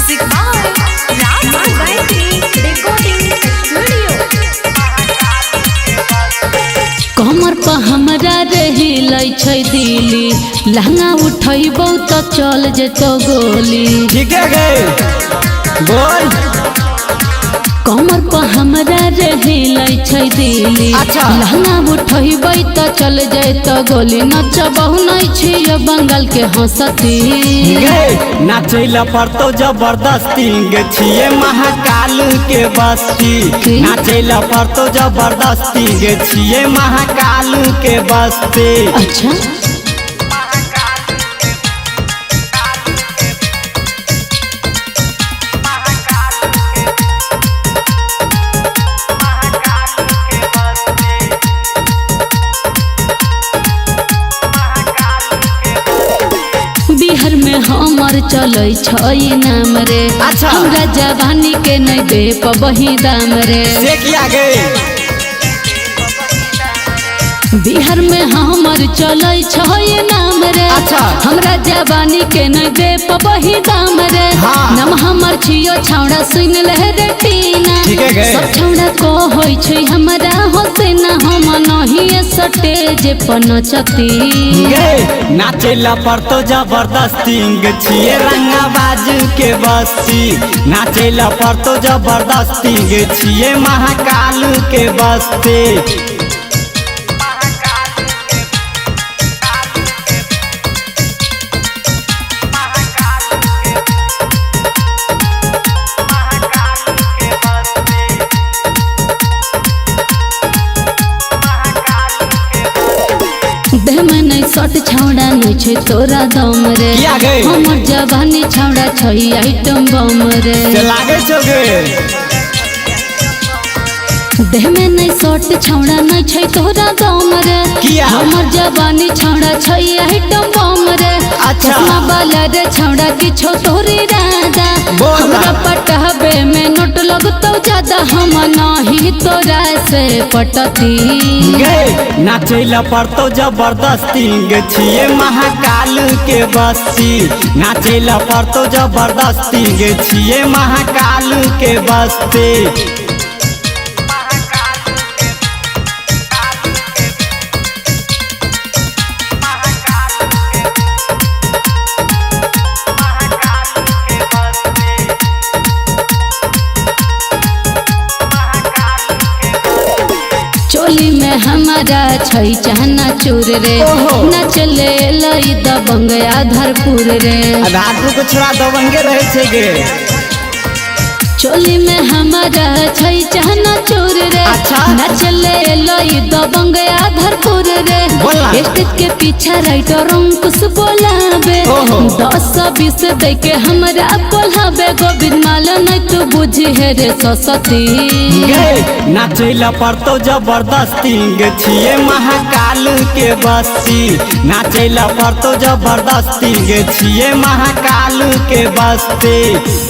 Music by Raj Gayatri Recording Studio। कमर पर हमरा रही लै छै दिली, लहंगा उठैबौ त चल जेतो गोली। ठीक है गए बोल। कमर पर हमरा रही लै छै दिली, अच्छा। लहंगा उठैबै त चल जेतो गोली। नचबहु नै छियै बंगाल के हंसती, गए नाचैला पड़तो जबरदस्ती गे छिए महाकाल के बस्ती। की? नाचैला पड़तो जबरदस्ती गे छिए महाकाल के बस्ती। अच्छा बिहार में हमर चलै छै नाम रे। अच्छा। हमरा जवानी के नै दे पबही दाम रे। से किया गए बिहार में हमर चलै छै नाम रे। अच्छा। हमरा जवानी के नै दे पबही दाम रे। हाँ। नाम हमर छियो छौड़ा सुन ले रे टीना। ठीक है गए। सब छौड़ा को होय छै हमरा हंसेना, हम नहीं स्टेज पर नचती। गए नाचैला पड़तो जबरदस्ती गे छिए रंगाबाज के बस्ती। नाचैला पड़तो जबरदस्ती गे छिए महाकाल के बस्ती। देह में नहीं सट छौड़ा नहीं छै तोरा दम रे। किया गए? हमर जवानी छौड़ा छै आइटम बम रे। से लागे छो गे देह में नहीं सट छौड़ा नहीं छै तोरा दम रे। किया? हमर जवानी छौड़ा छै आइटम बम रे। अच्छा। चश्मा वाला रे छौड़ा की छौ तोरी राजा। बोल हमरा ना। पटहबे में नोट लगतौ ज्यादा, हम नहीं तोरा से पटती। गए नाचैला पड़तो जबरदस्ती गे छिए महाकाल के बस्ती। नाचैला पड़तो जबरदस्ती गे छिए महाकाल के बस्ती। चोली में हमारा छै चहना चूर रे। ओहो। नचले लई दबंग आधरपुर रे। राजू को छोड़ा दबंगे रहे छे गे। चोली में हमारा छै चहना चूर रे। अच्छा। नचले लई दबंग आधरपुर रे। बोला। स्टेज के पीछे राइटर अंकुश बोलाबे। ओहो। 10-20 दे के हमरा बोलाबे। गोविंद माल नहीं तू बुझी है रे सरस्वती। गए नाचैला पड़तो जबरदस्ती गे छिए महाकाल के बस्ती। नाचैला पड़तो जबरदस्ती गे छिए महाकाल के बस्ती।